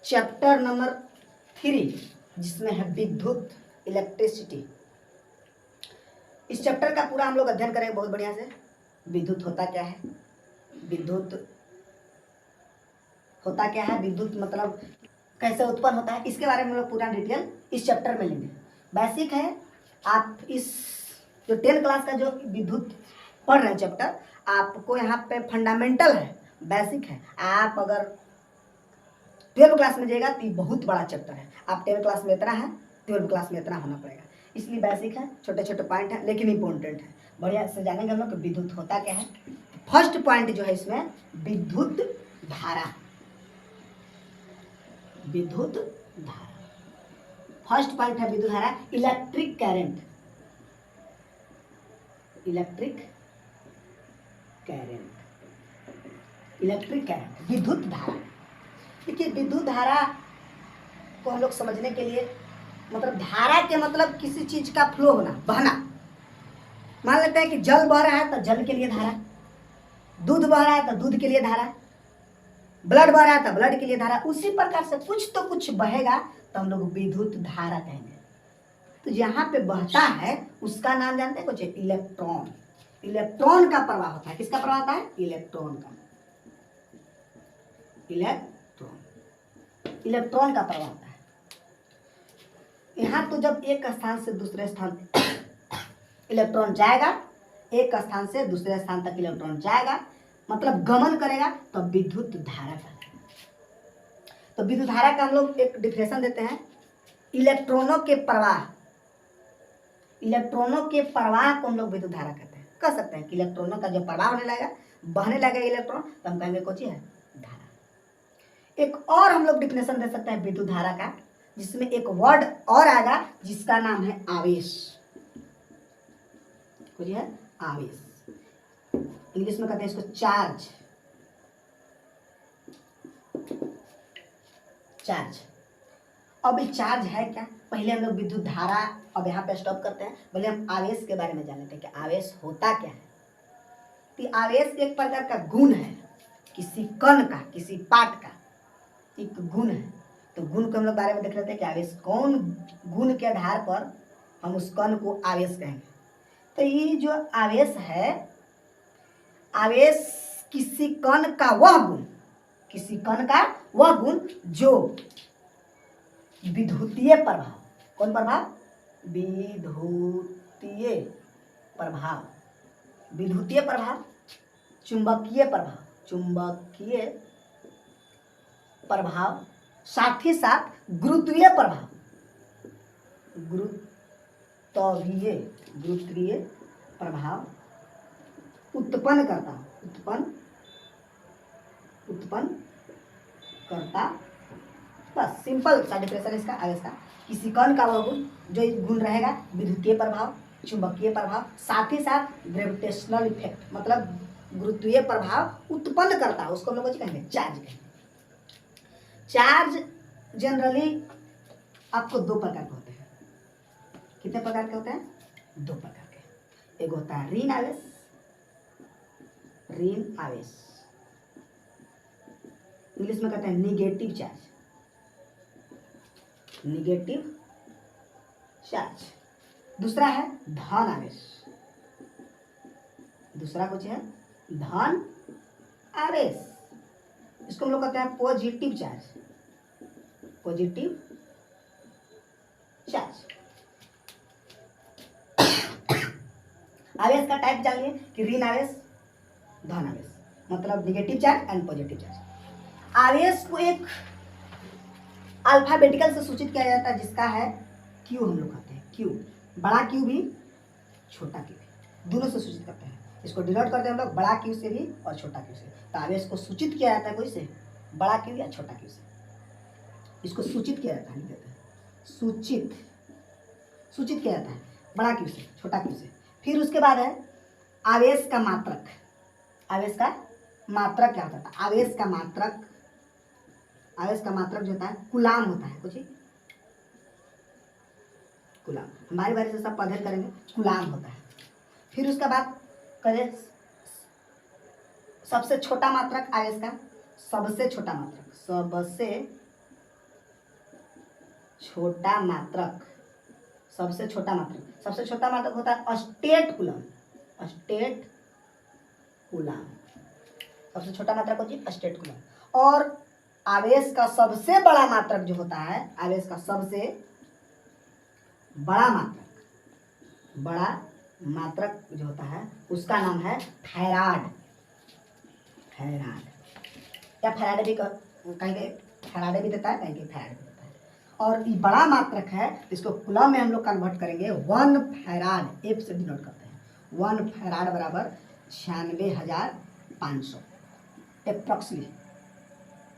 Chapter number 3 जिसमें है विद्युत, इलेक्ट्रिसिटी। इस चैप्टर का पूरा हम लोग अध्ययन करेंगे बहुत बढ़िया से। विद्युत होता क्या है, विद्युत होता क्या है, विद्युत मतलब कैसे उत्पन्न होता है, इसके बारे में हम लोग पूरा डिटेल इस चैप्टर में लेंगे। बेसिक है, आप इस जो 10 क्लास का जो विद्युत पढ़ रहे हैं चैप्टर, आपको यहाँ पे फंडामेंटल है, बेसिक है। आप अगर 12 क्लास में जाएगा तो ये बहुत बड़ा चैप्टर है। आप 10 क्लास में इतना है, 12 क्लास में इतना होना पड़ेगा। इसलिए बेसिक है, छोटे छोटे पॉइंट है लेकिन इंपॉर्टेंट है। बढ़िया से जानेंगे हम लोग कि विद्युत होता क्या है। फर्स्ट पॉइंट जो है इसमें विद्युत धारा, विद्युत धारा। फर्स्ट पॉइंट है विद्युत धारा, electric current, electric current, electric current, विद्युत धारा। देखिए विद्युत धारा को हम लोग समझने के लिए, मतलब धारा के मतलब किसी चीज का फ्लो होना, बहना। मान लेते हैं कि जल बह रहा है तो जल के लिए धारा, दूध बह रहा है तो दूध के लिए धारा, ब्लड बह रहा है तो ब्लड के लिए धारा। उसी प्रकार से कुछ तो कुछ बहेगा तो हम लोग विद्युत धारा कहेंगे। तो यहाँ पे बहता है उसका नाम जानते हैं कुछ, इलेक्ट्रॉन। इलेक्ट्रॉन का प्रवाह होता है। किसका प्रवाह होता है? इलेक्ट्रॉन का, इलेक्ट्रॉन का प्रवाह होता है। यहाँ तो जब एक स्थान से दूसरे स्थान इलेक्ट्रॉन जाएगा, एक स्थान से दूसरे स्थान तक इलेक्ट्रॉन जाएगा, मतलब गमन करेगा, तो विद्युत धारा का। तो विद्युत धारा का हम लोग एक डिफिनेशन देते हैं, इलेक्ट्रॉनों के प्रवाह। इलेक्ट्रॉनों के प्रवाह को हम लोग विद्युत धारा कहते हैं। कह सकते हैं कि इलेक्ट्रॉनों का जो प्रवाह होने लगेगा, बहने लगेगा इलेक्ट्रॉन, तो हम कहेंगे कौन सी है? धारा। एक और हम लोग डिफिनेशन दे सकते हैं विद्युत धारा का, जिसमें एक वर्ड और आएगा जिसका नाम है आवेश। कुछ है आवेश, इंग्लिश में कहते हैं इसको चार्ज। चार्ज। अब ये चार्ज है क्या? पहले हम लोग विद्युत धारा, अब यहाँ पे स्टॉप करते हैं। पहले हम आवेश के बारे में जान लेते हैं कि आवेश होता क्या है। तो आवेश एक प्रकार का गुण है, किसी कण का, किसी पार्ट का एक गुण है। तो गुण को हम लोग बारे में देख लेते हैं कि आवेश कौन गुण के आधार पर हम उस कण को आवेश कहेंगे। तो ये जो आवेश है, आवेश किसी कण का वह गुण, किसी कण का वह गुण जो विद्युतीय प्रभाव, कौन प्रभाव? विद्युतीय प्रभाव, विद्युतीय प्रभाव, चुंबकीय प्रभाव, चुंबकीय प्रभाव, साथ ही साथ गुरुत्वीय प्रभाव, गुरुत्वीय, गुरुत्वीय प्रभाव उत्पन्न करता, उत्पन्न करता। बस सिंपल सा डिफिनेशन इसका आवेश का, किसी कण का वह गुण जो गुण रहेगा विद्युतीय प्रभाव, चुंबकीय प्रभाव, साथ ही साथ ग्रेविटेशनल इफेक्ट, मतलब गुरुत्वीय प्रभाव उत्पन्न करता है, उसको हम लोग कहेंगे चार्ज कहेंगे। चार्ज जनरली आपको दो प्रकार के होते हैं। कितने प्रकार के होते हैं? दो प्रकार के। एक होता है ऋण आवेश, ऋण आवेश, इंग्लिश में कहते हैं निगेटिव चार्ज, निगेटिव चार्ज। दूसरा है धन आवेश, दूसरा कुछ है धन आवेश, इसको हम लोग कहते हैं पॉजिटिव चार्ज, पॉजिटिव चार्ज। आवेश का टाइप जानिए कि ऋण आवेश, धन आवेश, मतलब negative charge and positive charge. आवेश को एक अल्फाबेटिकल से सूचित किया जाता है जिसका है क्यू, हम लोग कहते हैं क्यू, बड़ा क्यू भी छोटा क्यू भी, दोनों से सूचित करते हैं। इसको डिनोट करते हैं हम लोग बड़ा क्यू से भी और छोटा क्यू से। तो आवेश को सूचित किया जाता है कोई से, बड़ा क्यू या छोटा क्यू से, इसको सूचित किया जाता है, नहीं कहते हैं सूचित, सूचित किया जाता है बड़ा क्यू से, छोटा क्यू से। फिर उसके बाद है आवेश का मात्रक। आवेश का मात्रक क्या होता है? आवेश का मात्रक, आवेश का मात्रक जो होता है कूलाम होता है, कुछ कूलाम, हमारी बारी से सब अध्ययन करेंगे, कूलाम होता है। फिर उसके बाद करें सबसे छोटा मात्रक आवेश का, सबसे छोटा मात्रक, सबसे छोटा मात्रक, सबसे छोटा मात्रक, सबसे छोटा मात्रक होता है स्टेट कूलम, स्टेट कूलम, सबसे छोटा मात्रक होती है स्टेट कूलम। और आवेश का सबसे बड़ा मात्रक जो होता है, आवेश का सबसे बड़ा मात्रक, बड़ा मात्रक जो होता है उसका नाम है फैराड, फैराड या फैराडे भी कहेंगे, फैराडे भी देता है, कहेंगे फैराडे भी देता है। और ये बड़ा मात्रक है, इसको कूलम में हम लोग कन्वर्ट करेंगे, 1 फैराड, एफ से डिनोट करते हैं। 1 फैराड बराबर 96,500 अप्रॉक्सीमेट,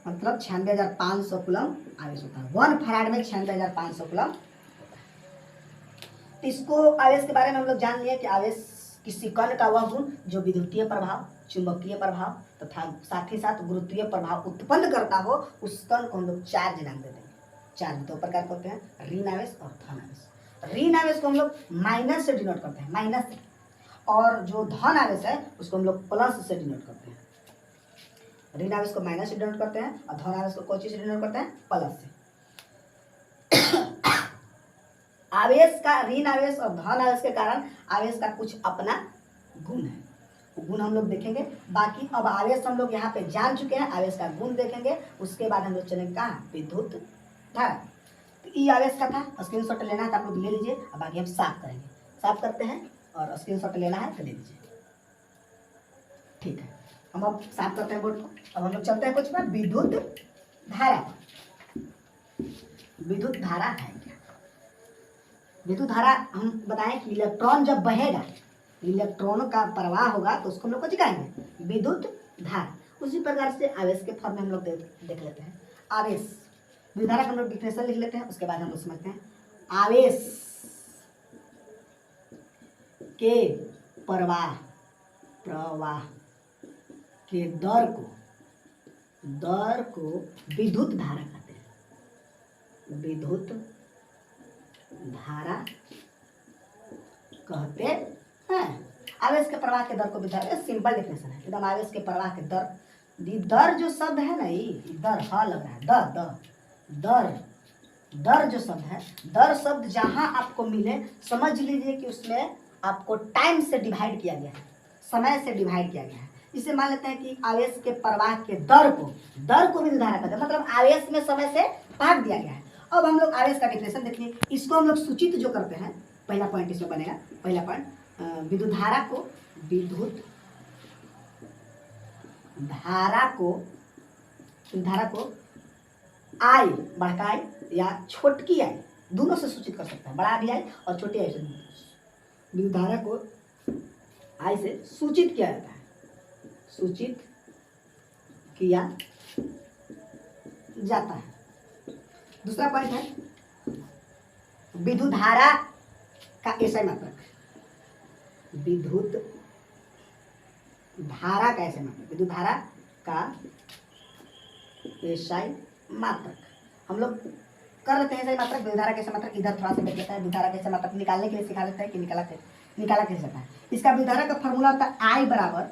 मतलब 96,500 कूलम आवेश होता है। 1 फैराड में 96,500 कूलम होता है। इसको आवेश के बारे में हम लोग जान लिए कि आवेश किसी कण का वह गुण जो विद्युतीय प्रभाव, चुंबकीय प्रभाव तथा साथ ही साथ गुरुत्वीय प्रभाव उत्पन्न करता हो, उस कण को हम लोग चार्ज नाम दे देंगे। चार्ज दो प्रकार के होते हैं, ऋण आवेश और धन आवेश। ऋण आवेश को हम लोग माइनस से डिनोट करते हैं, माइनस से, और जो धन आवेश है उसको हम लोग प्लस से डिनोट करते हैं। ऋण आवेश को माइनस से डिनोट करते हैं और धन आवेश को कोई चीज से डिनोट करते हैं, प्लस से। आवेश का, ऋण आवेश और धन आवेश के कारण आवेश का कुछ अपना गुण है, गुण हम लोग देखेंगे। बाकी अब आवेश हम लोग यहाँ पे जान चुके हैं, आवेश का गुण देखेंगे। उसके बाद हम लोग चलेंगे कहाँ, विद्युत धारा। तो ई आवेश का था, स्क्रीनशॉट लेना है तो आप लोग ले लीजिए। अब आगे हम साफ करेंगे, साफ करते हैं और स्क्रीनशॉट लेना है तो ले लीजिए, ठीक है। हम अब साफ करते हैं बोर्ड को। अब हम लोग चलते हैं कुछ पर विद्युत धारा। विद्युत धारा है क्या? विद्युत धारा हम बताएं कि इलेक्ट्रॉन जब बहेगा, इलेक्ट्रॉनों का प्रवाह होगा तो उसको हम लोग कुछ कहेंगे विद्युत धारा। उसी प्रकार से आवेश के फॉर्म में हम लोग देख लेते हैं। आवेश, विद्युत धारा का हम लोग डिफिनेशन लिख लेते हैं, उसके बाद हम लोग समझते हैं आवेश के प्रवाह, प्रवाह के दर को विद्युत धारा कहते हैं, विद्युत धारा कहते हैं। आवेश के प्रवाह के दर को विद्युत धारा, सिंपल डिफिनेशन है एकदम। आवेश के प्रवाह के दर, दर जो शब्द है ना, ये दर ह लग रहा है, दर दर जो शब्द है, दर शब्द जहां आपको मिले समझ लीजिए कि उसमें आपको टाइम से डिवाइड किया गया है, समय से डिवाइड किया गया है। इसे मान लेते हैं कि आवेश के प्रवाह के दर को विद्युत धारा कहते हैं, मतलब आवेश में समय से भाग दिया गया है। अब हम लोग आवेश का डिफिनेशन देखिए, इसको हम लोग सूचित जो करते हैं, पहला पॉइंट इसमें बनेगा। पहला पॉइंट, विद्युत धारा को आई, बड़का आई या छोटकी आई, दोनों से सूचित कर सकते हैं, बड़ा भी आई और छोटी आई से। विद्युत धारा को आई से सूचित किया जाता है, सूचित किया जाता है। दूसरा पॉइंट है विद्युत धारा का एसआई मात्रक, विद्युत धारा का एसआई मात्रक, विद्युत धारा का एसआई मात्रक हम लोग कर लेते हैं। एसआई मात्रक, विद्युत धारा का एसआई मात्रक इधर थोड़ा सा देख लेते हैं। विद्युत धारा का एसआई मात्रक निकालने के लिए सिखा लेते हैं कि निकाला कैसे जाता है। इसका विद्युत धारा का फॉर्मूला होता है आई बराबर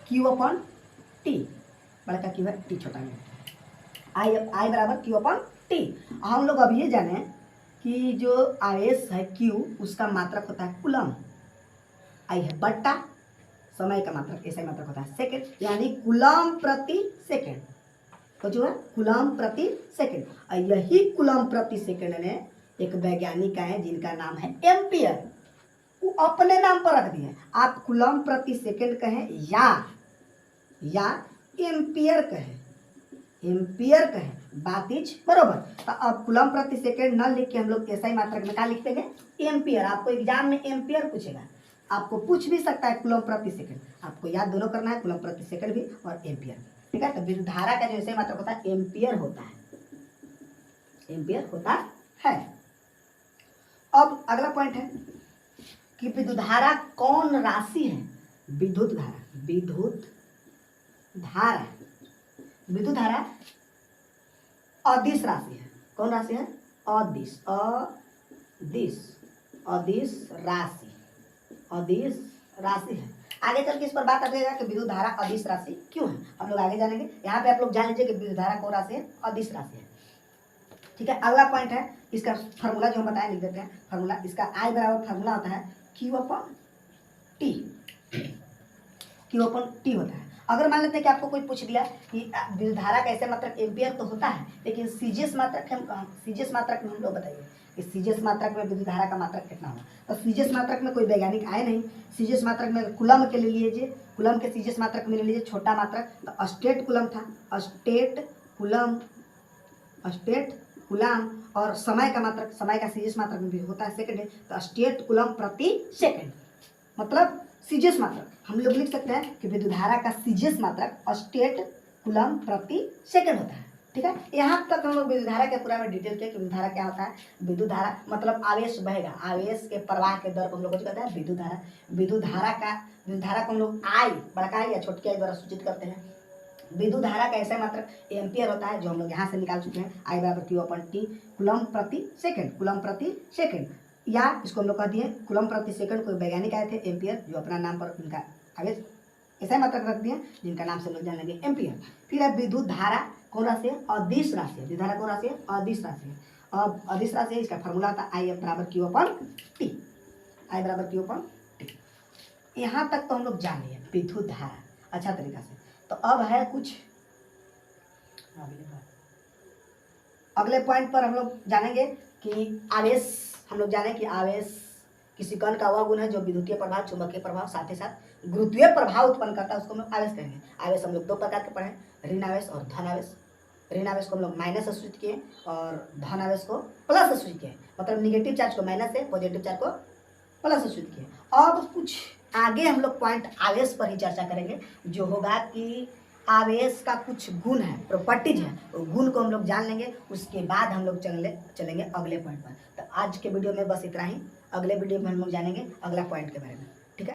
क्यू अपॉन टी, बड़ा का क्यू है, टी छोटा है, आई बराबर क्यू अपॉन टी। हम लोग अब ये जाने कि जो आवेश है क्यू, उसका मात्रक होता है कूलम, आई है बट्टा समय का मात्रक, ऐसा मात्रक होता है सेकंड, यानी कूलम प्रति सेकंड, तो जो है कूलम प्रति सेकंड। और यही कूलम प्रति सेकंड ने एक वैज्ञानिक है जिनका नाम है एम्पियर, वो अपने नाम पर रख दिए। आप कूलम प्रति सेकंड कहें या एम्पियर कहें, बात इज बरोबर। तो अब कूलम प्रति सेकंड न लिख के हम लोग एसआई मात्रक में क्या लिख देंगे, एम्पियर। आपको एग्जाम में एम्पियर पूछेगा, आपको पूछ भी सकता है कूलम प्रति सेकंड, आपको याद दोनों करना है, कूलम प्रति सेकंड भी और एम्पियर भी, ठीक है। तो विद्युत धारा का जो एसआई मात्रक होता है एम्पियर होता है, अब अगला पॉइंट है कि विद्युत धारा कौन राशि है। विद्युत धारा अदिश राशि है। कौन राशि है, अदिश राशि है। आगे चल के इस पर बात आएगा कि विद्युत धारा अदिश राशि क्यों है, हम लोग आगे जानेंगे। यहाँ पे आप लोग जान लीजिए कि विद्युत धारा कौन राशि है, अदिश राशि है। ठीक है, अगला पॉइंट है इसका फार्मूला जो हम बताए लिख देते हैं। फार्मूला इसका I बराबर फार्मूला होता है Q अपन T। Q अपन T होता है। अगर मान लेते हैं कि आपको कोई पूछ दिया कि विद्युत धारा का ऐसे मात्रक एम्पियर तो होता है, लेकिन सीजीएस मात्रक में हम लोग बताइए कि सीजीएस मात्रक में विद्युत धारा का मात्रक कितना होगा। तो सीजीएस मात्रक में कोई वैज्ञानिक आए नहीं। सीजीएस मात्रक में कूलम के ले लीजिए, कूलम के सीजीएस मात्रक में ले लीजिए छोटा मात्रक, तो स्टेट कूलम था, स्टेट कूलम और समय का मात्रक, समय का सीजीएस मात्रक में भी होता है सेकंड है, तो स्टेट कूलम प्रति सेकंड। मतलब सीजीएस मात्रक हम लोग लिख सकते हैं कि विद्युत धारा का सीजीएस मात्रक स्टेट कूलम प्रति सेकंड होता है। ठीक है, यहाँ तक हम लोग विद्युत धारा के पूरा में डिटेल किया कि विद्युत धारा क्या होता है। विद्युत धारा मतलब आवेश बहेगा, आवेश के प्रवाह के दर को हम लोग कहते हैं विद्युत धारा। विद्युत धारा को हम लोग आई बड़का आई या छोटकी आई द्वारा सूचित करते हैं। विद्युत धारा का ऐसा मात्रक एम्पियर होता है जो हम लोग यहाँ से निकाल चुके हैं, I बराबर Q अपन T, कूलम प्रति सेकंड, या इसको हम लोग कह दिए कूलम प्रति सेकंड। कोई वैज्ञानिक आए थे एम्पियर, जो अपना नाम पर उनका आवेश ऐसा मात्रक रख दिए जिनका नाम से लोग जान लेंगे एम्पियर। फिर है विद्युत धारा कौन राशि है? अदिश राशि है। विद्युत धारा कौन राशि है? अदिश राशि है। अब अदिश राशि है, इसका फार्मूला आता है I बराबर Q अपन T, I बराबर Q अपन T। यहाँ तक तो हम लोग जान लिए विद्युत धारा अच्छा तरीका से। तो अब है कुछ अगले पॉइंट पर हम लोग जानेंगे कि आवेश, हम लोग जाने कि आवेश किसी कण का वह गुण है जो विद्युतीय प्रभाव, चुंबकीय प्रभाव, साथ ही साथ गुरुत्वीय प्रभाव उत्पन्न करता है, उसको हम लोग आवेश कहेंगे। आवेश हम लोग दो प्रकार के पढ़े, ऋण आवेश और धन आवेश। ऋण आवेश को हम लोग माइनस से सूचित किए और धन आवेश को प्लस से सूचित किए, मतलब निगेटिव चार्ज को माइनस से, पॉजिटिव चार्ज को प्लस से सूचित किए। अब कुछ आगे हम लोग पॉइंट आवेश पर ही चर्चा करेंगे, जो होगा कि आवेश का कुछ गुण है, प्रॉपर्टीज है, वो गुण को हम लोग जान लेंगे। उसके बाद हम लोग चलेंगे अगले पॉइंट पर। तो आज के वीडियो में बस इतना ही, अगले वीडियो में हम लोग जानेंगे अगला पॉइंट के बारे में।